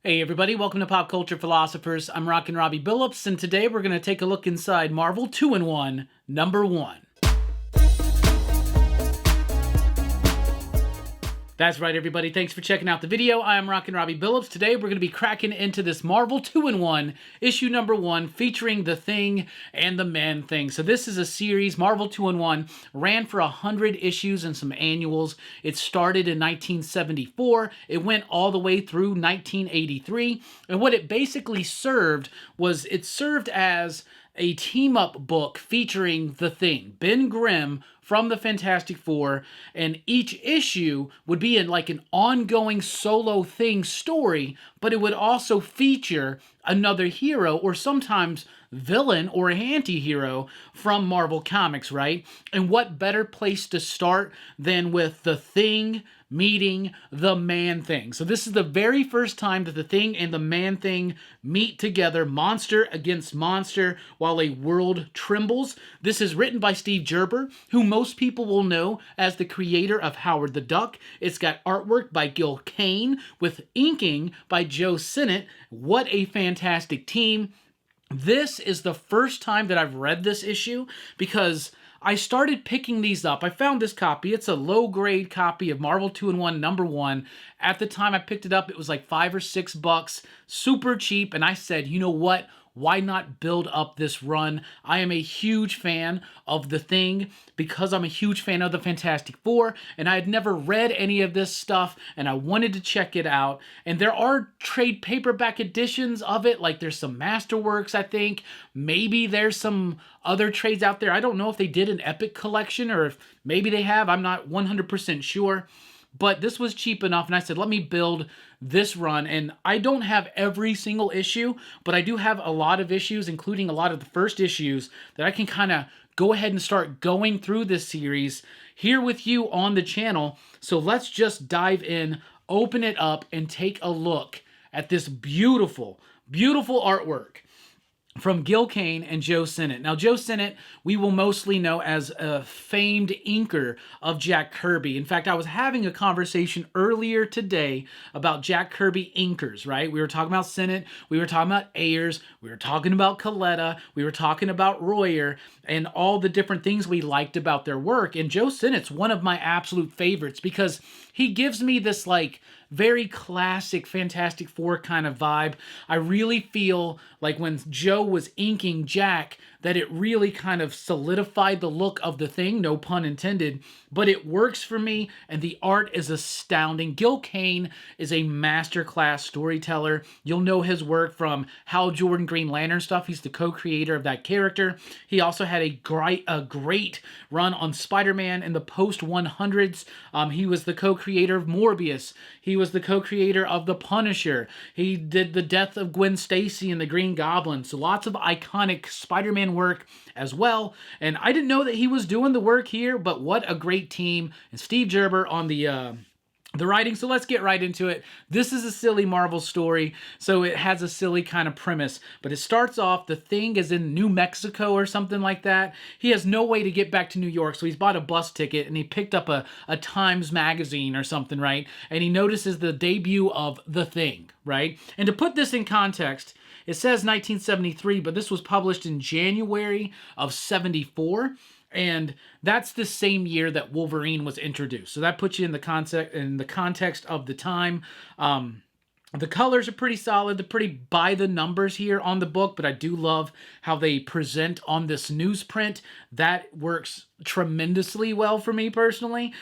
Hey everybody, welcome to Pop Culture Philosophers. I'm Rockin Robbie Billups, and today we're going to take a look inside Marvel 2-in-1, number 1. That's right, everybody. Thanks for checking out the video. I am Rockin Robbie Billups. Today, we're going to be cracking into this Marvel 2-in-1, issue number 1, featuring The Thing and the Man-Thing. So this is a series, Marvel 2-in-1, ran for 100 issues and some annuals. It started in 1974. It went all the way through 1983. And what it basically served was, it served as a team-up book featuring The Thing, Ben Grimm from the Fantastic Four, and each issue would be in like an ongoing solo Thing story, but it would also feature another hero or sometimes villain or anti-hero from Marvel Comics, right? And what better place to start than with The Thing meeting the Man-Thing. So this is the very first time that The Thing and the Man-Thing meet together, monster against monster, while a world trembles. This is written by Steve Gerber, who most people will know as the creator of Howard the Duck. It's got artwork by Kane with inking by Joe Sinnott. What a fantastic team. This is the first time that I've read this issue because I started picking these up. I found this copy. It's a low-grade copy of Marvel 2-in-1 number 1. At the time I picked it up, it was like $5 or $6, super cheap, and I said, you know what? Why not build up this run? I am a huge fan of The Thing because I'm a huge fan of the Fantastic Four, and I had never read any of this stuff, and I wanted to check it out. And there are trade paperback editions of it, like there's some Masterworks, I think. Maybe there's some other trades out there. I don't know if they did an Epic collection, or if maybe they have. I'm not 100% sure. But this was cheap enough, and I said, let me build this run. And I don't have every single issue, but I do have a lot of issues, including a lot of the first issues, that I can kind of go ahead and start going through this series here with you on the channel. So let's just dive in, open it up, and take a look at this beautiful, beautiful artwork from Kane and Joe Sinnott. Now, Joe Sinnott, we will mostly know as a famed inker of Jack Kirby. In fact, I was having a conversation earlier today about Jack Kirby inkers, right? We were talking about Sinnott, we were talking about Ayers, we were talking about Coletta, we were talking about Royer, and all the different things we liked about their work. And Joe Sinnott's one of my absolute favorites because he gives me this like very classic Fantastic Four kind of vibe. I really feel like when Joe was inking Jack, that it really kind of solidified the look of The Thing, no pun intended, but it works for me, and the art is astounding. Kane is a masterclass storyteller. You'll know his work from Hal Jordan Green Lantern stuff. He's the co-creator of that character. He also had a great run on Spider-Man in the post-100s. He was the co-creator of Morbius. He was the co-creator of The Punisher. He did the death of Gwen Stacy and the Green Goblin. So lots of iconic Spider-Man work as well. And I didn't know that he was doing the work here, but what a great team. And Steve Gerber on the writing. So let's get right into it. This is a silly Marvel story, so it has a silly kind of premise. But it starts off, The Thing is in New Mexico or something like that. He has no way to get back to New York, so he's bought a bus ticket, and he picked up a Times magazine or something, right? And he notices the debut of The Thing, right? And to put this in context, it says 1973, but this was published in January of 74. And that's the same year that Wolverine was introduced. So that puts you in the context of the time. The colors are pretty solid. They're pretty by the numbers here on the book, but I do love how they present on this newsprint. That works tremendously well for me personally.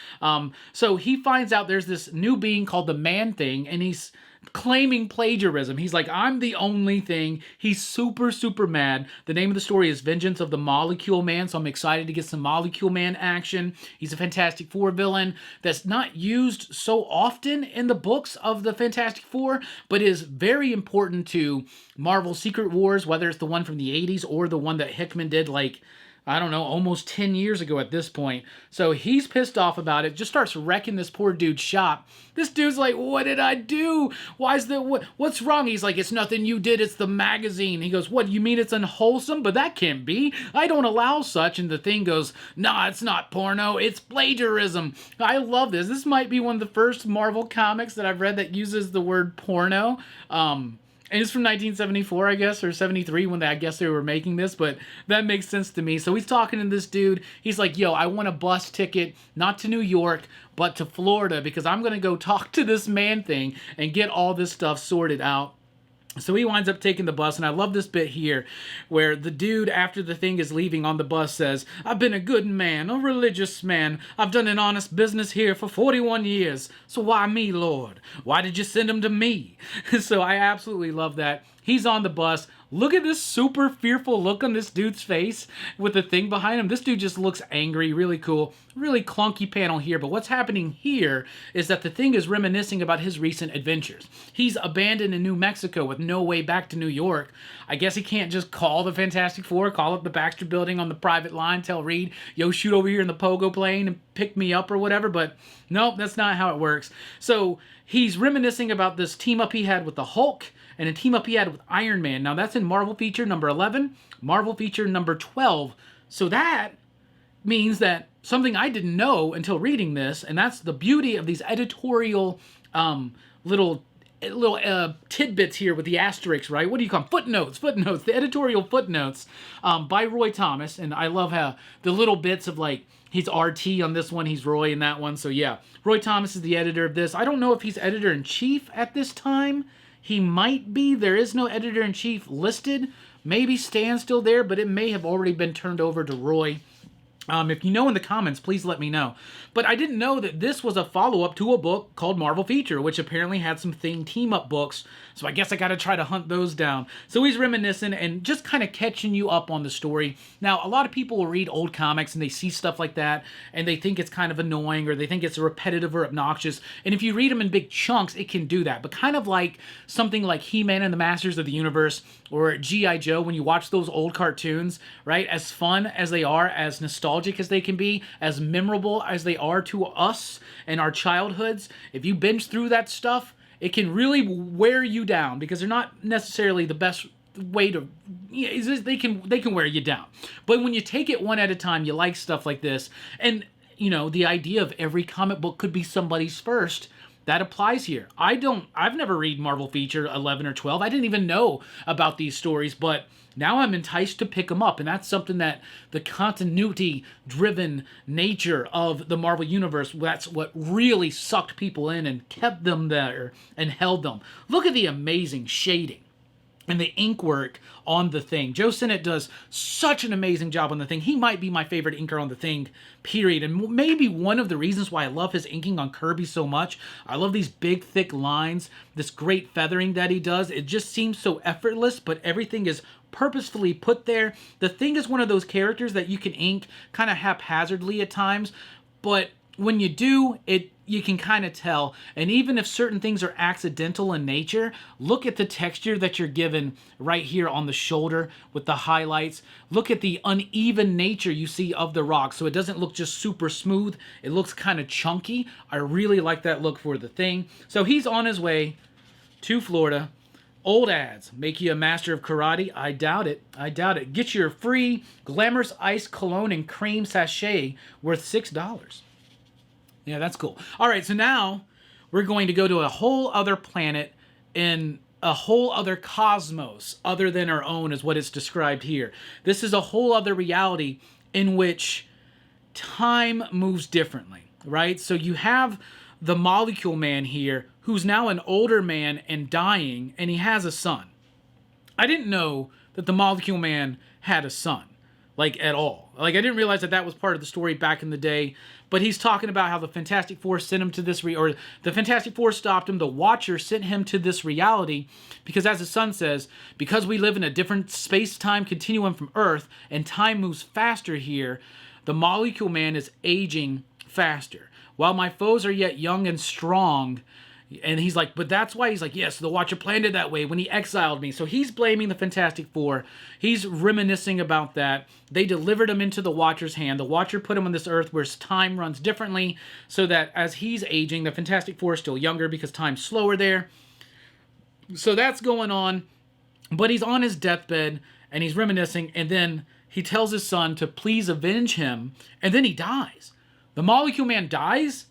So he finds out there's this new being called the Man-Thing, and he's claiming plagiarism. He's like, I'm the only thing. He's super, super mad. The name of the story is Vengeance of the Molecule Man, so I'm excited to get some Molecule Man action. He's a Fantastic Four villain that's not used so often in the books of the Fantastic Four, but is very important to Marvel Secret Wars, whether it's the one from the 80s or the one that Hickman did like I don't know, almost 10 years ago at this point. So he's pissed off about it, just starts wrecking this poor dude's shop. This dude's like, what did I do? What's wrong? He's like, it's nothing you did, it's the magazine. He goes, what, you mean it's unwholesome? But that can't be. I don't allow such. And the thing goes, nah, it's not porno, it's plagiarism. I love this. This might be one of the first Marvel comics that I've read that uses the word porno. And it's from 1974, I guess, or 73 when I guess they were making this, but that makes sense to me. So he's talking to this dude. He's like, yo, I want a bus ticket, not to New York, but to Florida, because I'm going to go talk to this man thing and get all this stuff sorted out. So he winds up taking the bus, and I love this bit here where the dude, after the thing is leaving on the bus, says, I've been a good man, a religious man. I've done an honest business here for 41 years. So why me, Lord? Why did you send him to me? So I absolutely love that. He's on the bus. Look at this super fearful look on this dude's face with the thing behind him. This dude just looks angry, really cool. Really clunky panel here, but what's happening here is that the thing is reminiscing about his recent adventures. He's abandoned in New Mexico with no way back to New York. I guess he can't just call the Fantastic Four, call up the Baxter Building on the private line, tell Reed, yo, shoot over here in the pogo plane and pick me up or whatever, but nope, that's not how it works. So he's reminiscing about this team-up he had with the Hulk and a team-up he had with Iron Man. Now, that's in Marvel Feature number 11, Marvel Feature number 12. So that means that something I didn't know until reading this, and that's the beauty of these editorial little tidbits here with the asterisks, right? What do you call them? Footnotes, the editorial footnotes by Roy Thomas. And I love how the little bits of like, he's RT on this one, he's Roy in that one. So yeah, Roy Thomas is the editor of this. I don't know if he's editor-in-chief at this time. He might be. There is no editor-in-chief listed. Maybe Stan's still there, but it may have already been turned over to Roy. If you know in the comments, please let me know. But I didn't know that this was a follow-up to a book called Marvel Feature, which apparently had some Thing team-up books. So I guess I got to try to hunt those down. So he's reminiscing and just kind of catching you up on the story. Now, a lot of people will read old comics and they see stuff like that and they think it's kind of annoying or they think it's repetitive or obnoxious. And if you read them in big chunks, it can do that. But kind of like something like He-Man and the Masters of the Universe or G.I. Joe, when you watch those old cartoons, right? As fun as they are, as nostalgic as they can be, as memorable as they are to us and our childhoods, if you binge through that stuff, it can really wear you down because they're not necessarily the best way to, they can wear you down. But when you take it one at a time, you like stuff like this. And, you know, the idea of every comic book could be somebody's first, that applies here. I've never read Marvel Feature 11 or 12. I didn't even know about these stories, but now I'm enticed to pick them up, and that's something that the continuity-driven nature of the Marvel Universe, that's what really sucked people in and kept them there and held them. Look at the amazing shading and the ink work on the Thing. Joe Sinnott does such an amazing job on the Thing. He might be my favorite inker on the Thing, period. And maybe one of the reasons why I love his inking on Kirby so much. I love these big, thick lines, this great feathering that he does. It just seems so effortless, but everything is purposefully put there. The Thing is one of those characters that you can ink kind of haphazardly at times, but when you do, you can kind of tell. And even if certain things are accidental in nature, look at the texture that you're given right here on the shoulder with the highlights. Look at the uneven nature you see of the rock. So it doesn't look just super smooth. It looks kind of chunky. I really like that look for the Thing. So he's on his way to Florida. Old ads make you a master of karate. I doubt it. I doubt it. Get your free Glamorous Ice Cologne and Cream Sachet worth $6. Yeah, that's cool. All right, so now we're going to go to a whole other planet in a whole other cosmos other than our own is what it's described here. This is a whole other reality in which time moves differently, right? So you have the Molecule Man here who's now an older man and dying, and he has a son. I didn't know that the Molecule Man had a son. Like, at all. Like, I didn't realize that that was part of the story back in the day. But he's talking about how the Fantastic Four sent him to this, or the Fantastic Four stopped him. The Watcher sent him to this reality because, as his son says, because we live in a different space-time continuum from Earth and time moves faster here, the Molecule Man is aging faster. While my foes are yet young and strong, And he's like, but that's why he's like, yes, the Watcher planned it that way when he exiled me. So he's blaming the Fantastic Four. He's reminiscing about that. They delivered him into the Watcher's hand. The Watcher put him on this Earth where time runs differently, so that as he's aging, the Fantastic Four is still younger because time's slower there. So that's going on. But he's on his deathbed and he's reminiscing, and then he tells his son to please avenge him, and then he dies. The Molecule Man dies?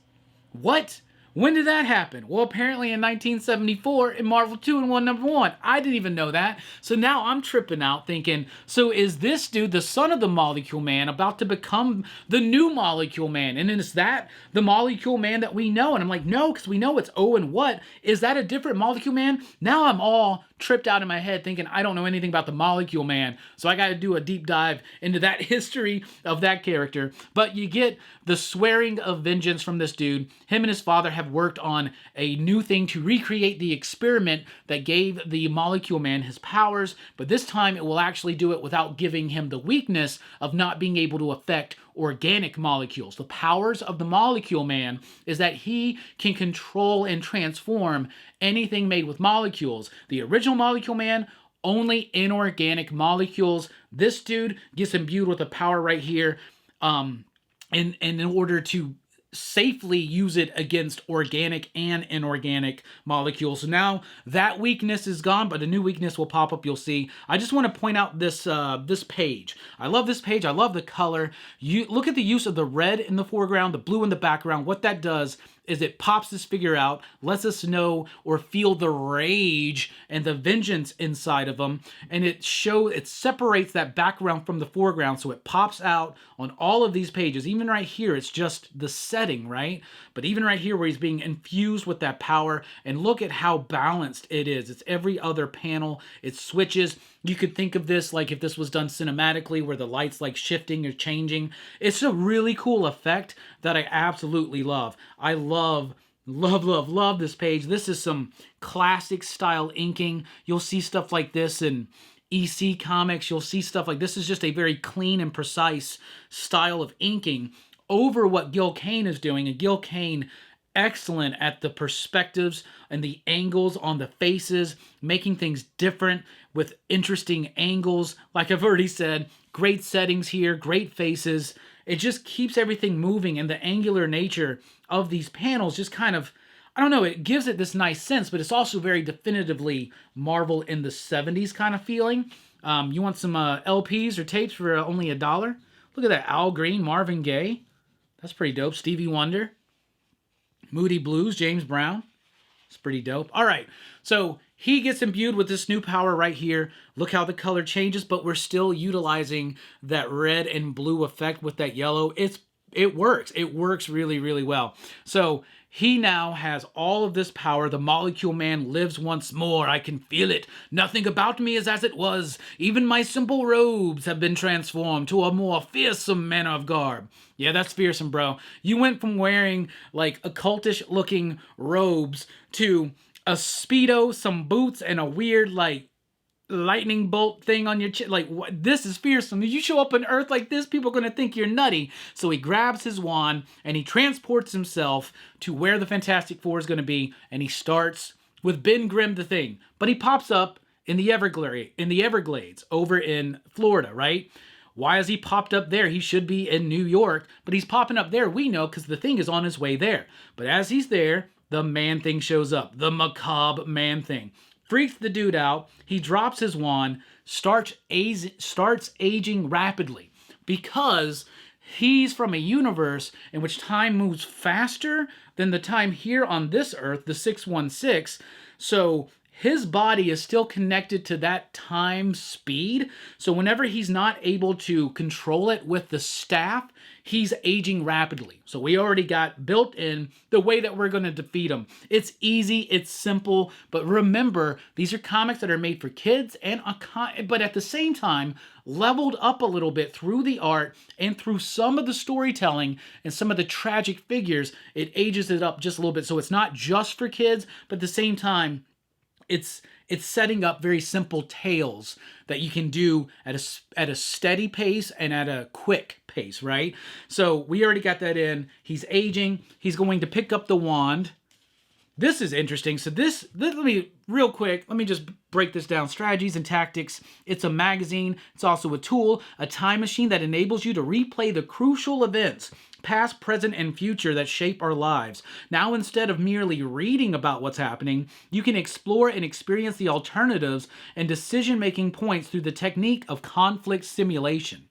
What? When did that happen? Well, apparently in 1974 in Marvel 2-in-1 #1. I didn't even know that. So now I'm tripping out thinking, so is this dude, the son of the Molecule Man, about to become the new Molecule Man? And is that the Molecule Man that we know? And I'm like, no, because we know it's Owen What. Is that a different Molecule Man? Now I'm all tripped out in my head thinking I don't know anything about the Molecule Man. So I got to do a deep dive into that history of that character. But you get the swearing of vengeance from this dude. Him and his father have worked on a new thing to recreate the experiment that gave the Molecule Man his powers, but this time it will actually do it without giving him the weakness of not being able to affect organic molecules. The powers of the Molecule Man is that he can control and transform anything made with molecules. The original Molecule Man, only inorganic molecules. This dude gets imbued with a power right here, and in order to safely use it against organic and inorganic molecules. So now that weakness is gone, but a new weakness will pop up, you'll see. I just want to point out this this page. I love this page. I love the color. You look at the use of the red in the foreground, the blue in the background. What that does is it pops this figure out, lets us know or feel the rage and the vengeance inside of them, and it separates that background from the foreground, so it pops out on all of these pages. Even right here, it's just the setting, right? But even right here where he's being infused with that power, and look at how balanced it is. It's every other panel. It switches. You could think of this like if this was done cinematically where the light's like shifting or changing. It's a really cool effect that I absolutely love. I love this page. This is some classic style inking. You'll see stuff like this in EC comics. You'll see stuff like this. Is just a very clean and precise style of inking over what Gil Kane is doing. And Gil Kane, excellent at the perspectives and the angles on the faces, making things different with interesting angles. Like I've already said, great settings here, great faces. It just keeps everything moving, and the angular nature of these panels just kind of, I don't know, it gives it this nice sense, but it's also very definitively Marvel in the 70s kind of feeling. You want some LPs or tapes for only $1? Look at that, Al Green, Marvin Gaye. That's pretty dope. Stevie Wonder. Moody Blues, James Brown. It's pretty dope. All right, so he gets imbued with this new power right here. Look how the color changes, but we're still utilizing that red and blue effect with that yellow. It works. It works really, really well. So he now has all of this power. The Molecule Man lives once more. I can feel it. Nothing about me is as it was. Even my simple robes have been transformed to a more fearsome manner of garb. Yeah, that's fearsome, bro. You went from wearing like occultish looking robes to a Speedo, some boots, and a weird like lightning bolt thing on your chin. Like, what? This is fearsome. If you show up on Earth like this, people are going to think you're nutty. So he grabs his wand and he transports himself to where the Fantastic Four is going to be, and he starts with Ben Grimm the Thing. But he pops up in the Everglades over in Florida, right? Why has he popped up there? He should be in New York, but he's popping up there. We know because the Thing is on his way there. But as he's there, the Man-Thing shows up. The macabre Man-Thing. Freaks the dude out. He drops his wand, starts aging rapidly because he's from a universe in which time moves faster than the time here on this Earth, the 616. So his body is still connected to that time speed. So whenever he's not able to control it with the staff, he's aging rapidly. So we already got built in the way that we're going to defeat him. It's easy, it's simple, but remember, these are comics that are made for kids, but at the same time, leveled up a little bit through the art and through some of the storytelling and some of the tragic figures. It ages it up just a little bit. So it's not just for kids, but at the same time, it's setting up very simple tales that you can do at a steady pace and at a quick pace, right? So we already got that in. He's aging. He's going to pick up the wand. This is interesting. So let me, real quick, let me just break this down. Strategies and Tactics. It's a magazine. It's also a tool, a time machine that enables you to replay the crucial events, past, present, and future, that shape our lives. Now, instead of merely reading about what's happening, you can explore and experience the alternatives and decision-making points through the technique of conflict simulation.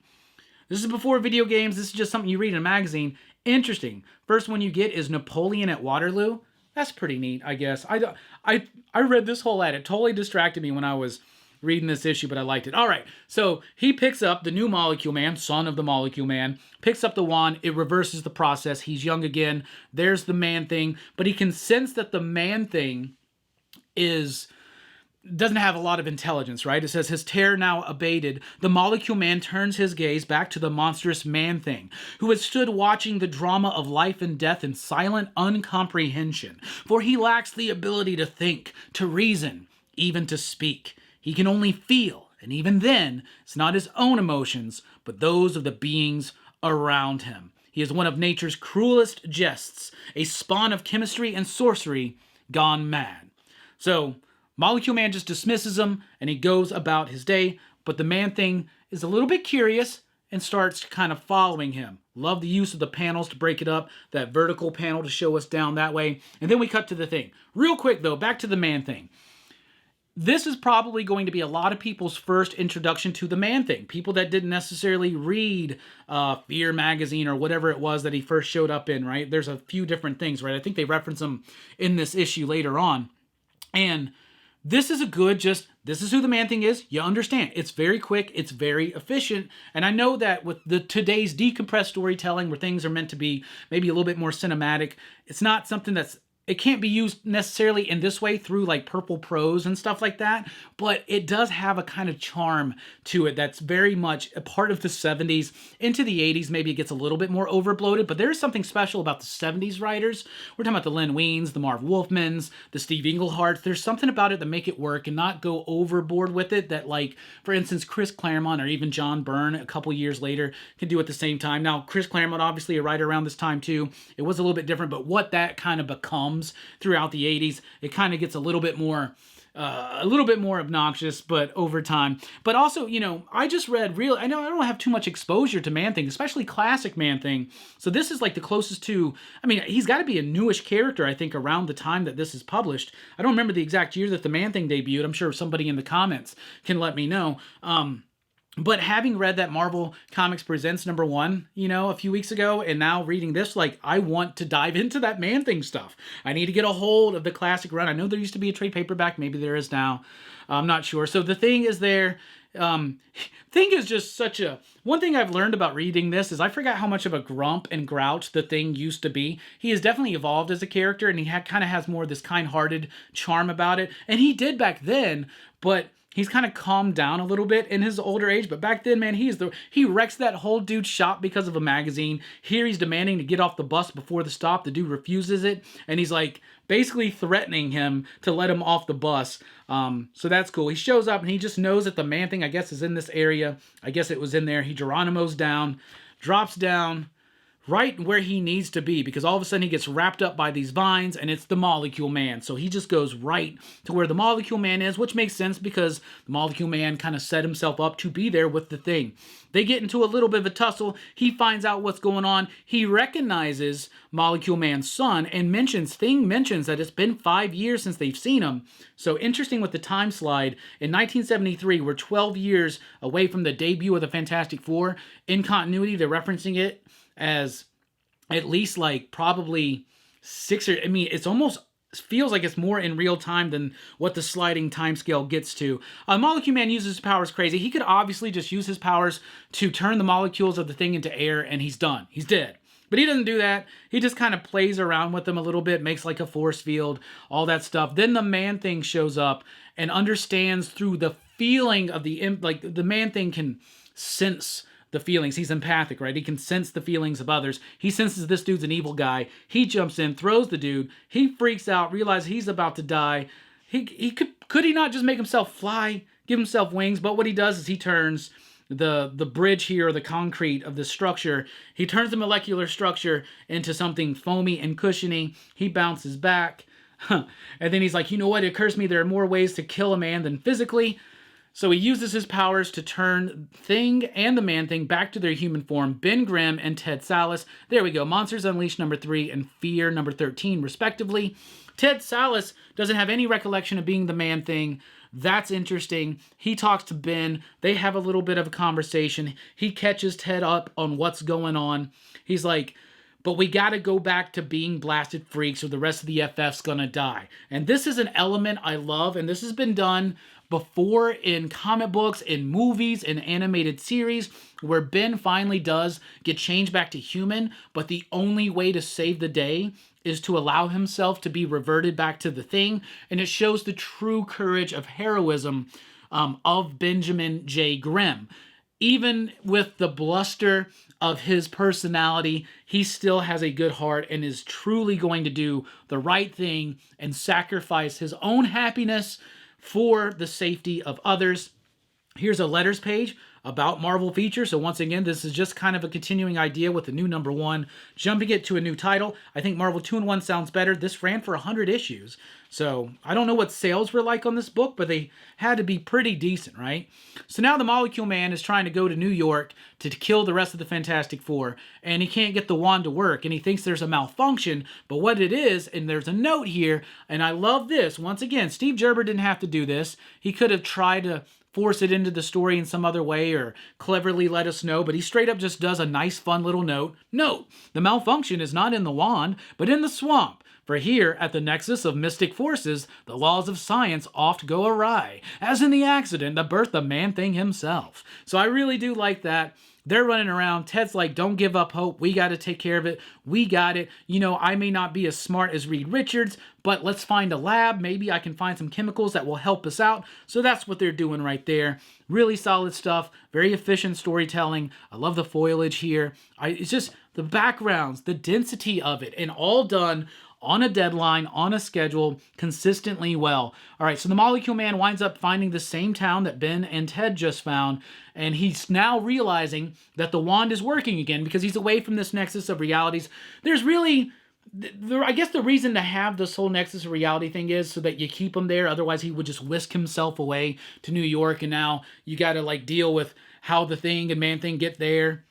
This is before video games. This is just something you read in a magazine. Interesting. First one you get is Napoleon at Waterloo. That's pretty neat, I guess. I read this whole ad. It totally distracted me when I was reading this issue, but I liked it. All right, so he picks up the new Molecule Man, son of the Molecule Man, picks up the wand. It reverses the process. He's young again. There's the Man-Thing, but he can sense that the Man-Thing doesn't have a lot of intelligence, right? It says, his terror now abated, the Molecule Man turns his gaze back to the monstrous Man-Thing, who had stood watching the drama of life and death in silent uncomprehension. For he lacks the ability to think, to reason, even to speak. He can only feel, and even then, it's not his own emotions, but those of the beings around him. He is one of nature's cruelest jests, a spawn of chemistry and sorcery gone mad. So, Molecule Man just dismisses him, and he goes about his day, but the Man-Thing is a little bit curious and starts kind of following him. Love the use of the panels to break it up, that vertical panel to show us down that way, and then we cut to the Thing. Real quick, though, back to the Man-Thing. This is probably going to be a lot of people's first introduction to the Man-Thing. People that didn't necessarily read Fear magazine or whatever it was that he first showed up in, right? There's a few different things, right? I think they reference him in this issue later on. And this is this is who the Man-Thing is. You understand. It's very quick. It's very efficient. And I know that with today's decompressed storytelling where things are meant to be maybe a little bit more cinematic, it's not something it can't be used necessarily in this way through like purple prose and stuff like that, but it does have a kind of charm to it that's very much a part of the 70s. Into the 80s, maybe it gets a little bit more overbloated, but there is something special about the 70s writers. We're talking about the Len Weins, the Marv Wolfmans, the Steve Engleharts. There's something about it that make it work and not go overboard with it that, like, for instance, Chris Claremont or even John Byrne a couple years later can do at the same time. Now, Chris Claremont, obviously a writer around this time too. It was a little bit different, but what that kind of becomes throughout the 80s, it kind of gets a little bit more obnoxious, but over time. But also, you know, I just read I know I don't have too much exposure to Man-Thing, especially classic Man-Thing. So this is like the closest to, I mean, he's got to be a newish character, I think, around the time that this is published. I don't remember the exact year that the Man-Thing debuted. I'm sure somebody in the comments can let me know. But having read that Marvel Comics Presents #1, you know, a few weeks ago, and now reading this, like, I want to dive into that Man-Thing stuff. I need to get a hold of the classic run. I know there used to be a trade paperback. Maybe there is now. I'm not sure. So the Thing is there. Thing is just one thing I've learned about reading this is I forgot how much of a grump and grouch the Thing used to be. He has definitely evolved as a character, and he kind of has more of this kind-hearted charm about it. And he did back then, but he's kind of calmed down a little bit in his older age, but back then, man, he wrecks that whole dude's shop because of a magazine. Here he's demanding to get off the bus before the stop. The dude refuses it, and he's like basically threatening him to let him off the bus. So that's cool. He shows up, and he just knows that the Man-Thing, I guess, is in this area. I guess it was in there. He Geronimo's down, drops down right where he needs to be, because all of a sudden he gets wrapped up by these vines, and it's the Molecule Man. So he just goes right to where the Molecule Man is, which makes sense because the Molecule Man kind of set himself up to be there with the Thing. They get into a little bit of a tussle. He finds out what's going on. He recognizes Molecule Man's son and Thing mentions that it's been 5 years since they've seen him. So interesting with the time slide. In 1973, we're 12 years away from the debut of the Fantastic Four. In continuity, they're referencing it as at least like probably it's almost feels like it's more in real time than what the sliding timescale gets to. Molecule Man uses his powers crazy. He could obviously just use his powers to turn the molecules of the Thing into air, and he's done. He's dead. But he doesn't do that. He just kind of plays around with them a little bit, makes like a force field, all that stuff. Then the Man-Thing shows up and understands through the feeling of the Man-Thing can sense the feelings. He's empathic, right? He can sense the feelings of others. He senses this dude's an evil guy. He jumps in, throws the dude. He freaks out, realizes he's about to die. He could he not just make himself fly, give himself wings? But what he does is he turns the bridge here, the concrete of the structure, he turns the molecular structure into something foamy and cushiony. He bounces back. And then he's like, you know what? It occurs to me there are more ways to kill a man than physically. So he uses his powers to turn Thing and the Man-Thing back to their human form, Ben Grimm and Ted Sallis. There we go. Monsters Unleashed number 3 and Fear number 13, respectively. Ted Sallis doesn't have any recollection of being the Man-Thing. That's interesting. He talks to Ben. They have a little bit of a conversation. He catches Ted up on what's going on. He's like, but we got to go back to being blasted freaks or the rest of the FF's going to die. And this is an element I love, and this has been done before in comic books, in movies, in animated series, where Ben finally does get changed back to human, but the only way to save the day is to allow himself to be reverted back to the Thing, and it shows the true courage of heroism of Benjamin J. Grimm. Even with the bluster of his personality, he still has a good heart and is truly going to do the right thing and sacrifice his own happiness for the safety of others. Here's a letters page about Marvel features. So once again, this is just kind of a continuing idea with the new number 1, jumping it to a new title. I think Marvel 2-in-1 sounds better. This ran for 100 issues. So I don't know what sales were like on this book, but they had to be pretty decent, right? So now the Molecule Man is trying to go to New York to kill the rest of the Fantastic Four, and he can't get the wand to work, and he thinks there's a malfunction, but what it is, and there's a note here, and I love this. Once again, Steve Gerber didn't have to do this. He could have tried to force it into the story in some other way or cleverly let us know, but he straight up just does a nice, fun little note. Note, the malfunction is not in the wand, but in the swamp. For here, at the nexus of mystic forces, the laws of science oft go awry, as in the accident that birthed the Man-Thing himself. So I really do like that. They're running around. Ted's like, don't give up hope. We got to take care of it. We got it. You know, I may not be as smart as Reed Richards, but let's find a lab. Maybe I can find some chemicals that will help us out. So that's what they're doing right there. Really solid stuff. Very efficient storytelling. I love the foliage here. It's just the backgrounds, the density of it, and all done on a deadline, on a schedule, consistently well. All right, so the Molecule Man winds up finding the same town that Ben and Ted just found, and he's now realizing that the wand is working again because he's away from this nexus of realities. There's really, I guess the reason to have this whole nexus of reality thing is so that you keep him there. Otherwise, he would just whisk himself away to New York, and now you got to like deal with how the Thing and Man-Thing get there.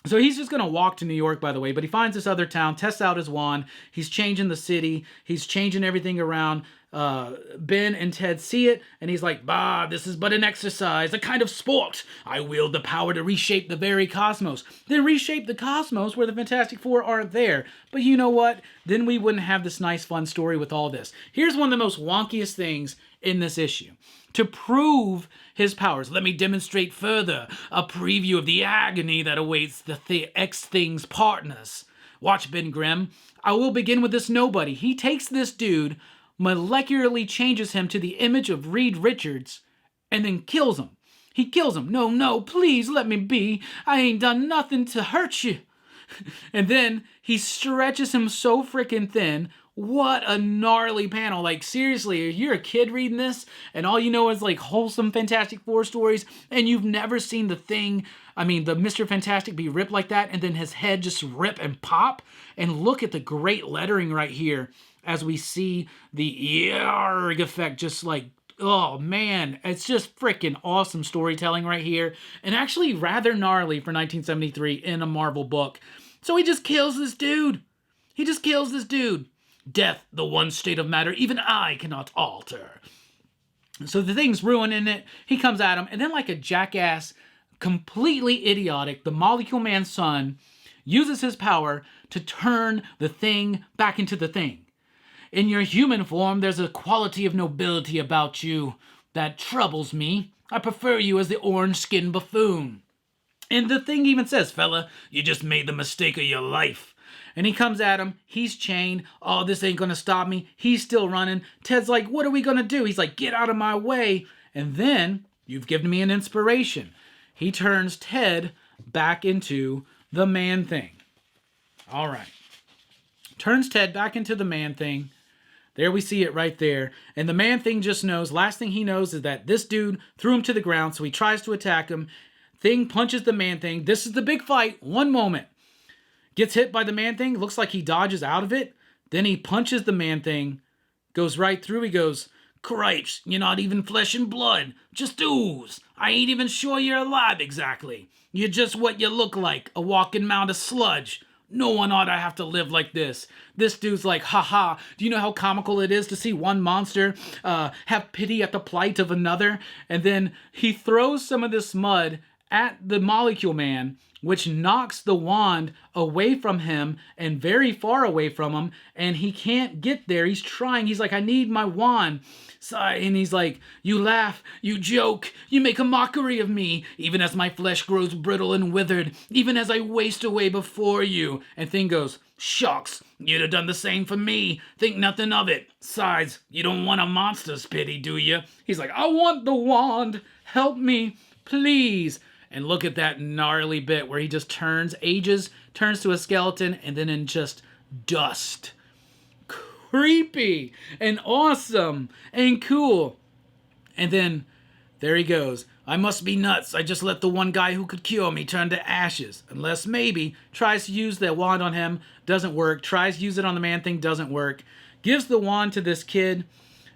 So he's just going to walk to New York, by the way, but he finds this other town, tests out his wand, he's changing the city, he's changing everything around. Ben and Ted see it, and he's like, bah, this is but an exercise, a kind of sport. I wield the power to reshape the very cosmos. Then reshape the cosmos where the Fantastic Four aren't there. But you know what? Then we wouldn't have this nice, fun story with all this. Here's one of the most wonkiest things in this issue. To prove his powers, let me demonstrate further a preview of the agony that awaits the X-Thing's partners. Watch, Ben Grimm. I will begin with this nobody. He takes this dude, molecularly changes him to the image of Reed Richards, and then kills him. He kills him. No, please let me be. I ain't done nothing to hurt you. And then he stretches him so freaking thin. What a gnarly panel. Like, seriously, if you're a kid reading this and all you know is like wholesome Fantastic Four stories and you've never seen the Mr. Fantastic be ripped like that and then his head just rip and pop, and look at the great lettering right here as we see the yarg effect, just like, oh man, it's just freaking awesome storytelling right here, and actually rather gnarly for 1973 in a Marvel book. So he just kills this dude. Death, the one state of matter even I cannot alter. So the Thing's ruining it. He comes at him, and then like a jackass, completely idiotic, the Molecule Man's son uses his power to turn the Thing back into the Thing. In your human form, there's a quality of nobility about you that troubles me. I prefer you as the orange-skinned buffoon. And the Thing even says, fella, you just made the mistake of your life. And he comes at him. He's chained. Oh, this ain't going to stop me. He's still running. Ted's like, what are we going to do? He's like, get out of my way. And then, you've given me an inspiration. He turns Ted back into the Man-Thing. All right. Turns Ted back into the Man-Thing. There we see it right there. And the Man-Thing just knows, last thing he knows is that this dude threw him to the ground, so he tries to attack him. Thing punches the Man-Thing. This is the big fight. One moment. Gets hit by the Man-Thing. Looks like he dodges out of it. Then he punches the Man-Thing. Goes right through. He goes, "Cripes, you're not even flesh and blood, just ooze. I ain't even sure you're alive exactly. You're just what you look like, a walking mound of sludge. No one ought to have to live like this." This dude's like, haha, do you know how comical it is to see one monster have pity at the plight of another? And then he throws some of this mud at the Molecule Man, which knocks the wand away from him and very far away from him, and he can't get there. He's trying. He's like, "I need my wand." And he's like, "You laugh, you joke, you make a mockery of me, even as my flesh grows brittle and withered, even as I waste away before you." And Thing goes, "Shucks, you'd have done the same for me. Think nothing of it. Sides, you don't want a monster's pity, do you?" He's like, "I want the wand. Help me, please." And look at that gnarly bit where he just turns to a skeleton, and then in just dust. Creepy and awesome and cool. And then there he goes. "I must be nuts. I just let the one guy who could cure me turn to ashes. Unless maybe." Tries to use the wand on him. Doesn't work. Tries to use it on the Man-Thing. Doesn't work. Gives the wand to this kid.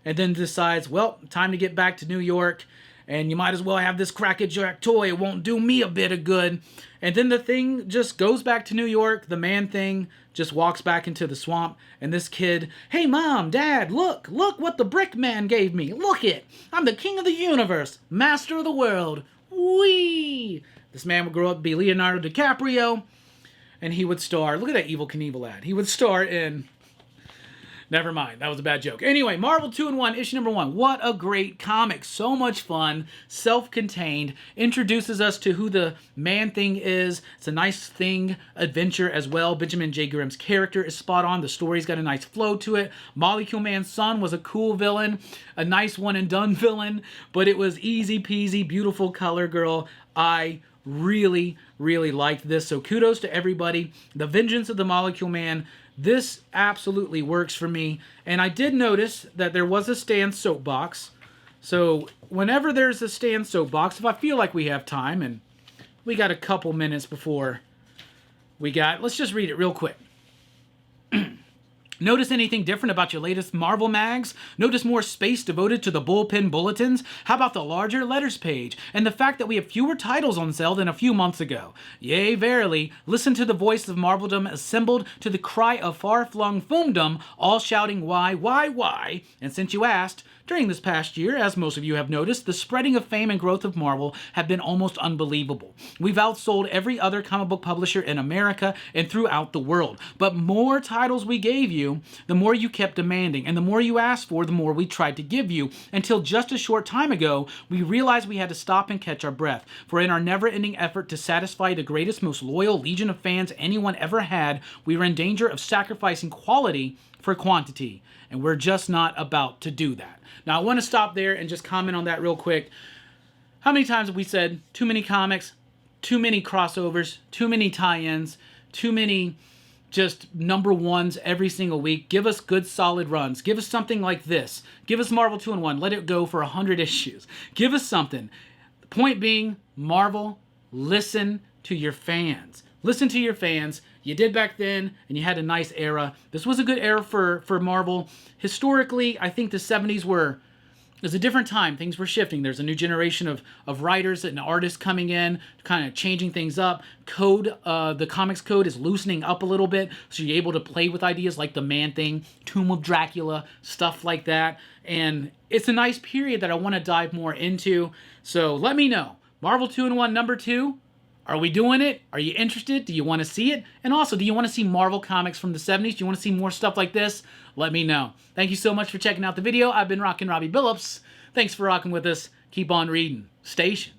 And then decides, well, time to get back to New York. And you might as well have this crackerjack toy. It won't do me a bit of good. And then the Thing just goes back to New York. The Man-Thing just walks back into the swamp. And this kid, "Hey, Mom, Dad, look what the Brick Man gave me. Look it. I'm the king of the universe, master of the world. Whee!" This man would grow up to be Leonardo DiCaprio. And he would star, look at that Evel Knievel ad. He would star in... Never mind, that was a bad joke. Anyway, Marvel 2-in-1, issue number 1. What a great comic. So much fun, self-contained, introduces us to who the Man-Thing is. It's a nice Thing adventure as well. Benjamin J. Grimm's character is spot on. The story's got a nice flow to it. Molecule Man's son was a cool villain, a nice one-and-done villain, but it was easy peasy, beautiful color girl. I really, really liked this, so kudos to everybody. The Vengeance of the Molecule Man. This absolutely works for me. And I did notice that there was a Stan soapbox. So whenever there's a Stan soapbox, if I feel like we have time, and we got a couple minutes before let's just read it real quick. Notice anything different about your latest Marvel mags? Notice more space devoted to the bullpen bulletins? How about the larger letters page? And the fact that we have fewer titles on sale than a few months ago? Yea, verily, listen to the voice of Marveldom assembled to the cry of far-flung Foomdom, all shouting why? And since you asked, during this past year, as most of you have noticed, the spreading of fame and growth of Marvel have been almost unbelievable. We've outsold every other comic book publisher in America and throughout the world. But more titles we gave you, the more you kept demanding, and the more you asked for, the more we tried to give you, until just a short time ago, we realized we had to stop and catch our breath. For in our never-ending effort to satisfy the greatest, most loyal legion of fans anyone ever had, we were in danger of sacrificing quality for quantity. And we're just not about to do that. Now, I want to stop there and just comment on that real quick. How many times have we said too many comics, too many crossovers, too many tie-ins, too many just number ones every single week? Give us good, solid runs. Give us something like this. Give us Marvel 2-in-1. Let it go for 100 issues. Give us something. The point being, Marvel, listen to your fans. Listen to your fans. You did back then, and you had a nice era. This was a good era for Marvel. Historically, I think the 70s it was a different time. Things were shifting. There's a new generation of writers and artists coming in, kind of changing things up. The comics code is loosening up a little bit, so you're able to play with ideas like the Man-Thing, Tomb of Dracula, stuff like that. And it's a nice period that I want to dive more into. So let me know. Marvel 2-in-1 number 2. Are we doing it? Are you interested? Do you want to see it? And also, do you want to see Marvel comics from the 70s? Do you want to see more stuff like this? Let me know. Thank you so much for checking out the video. I've been Rockin Robbie Billups. Thanks for rocking with us. Keep on reading. Station.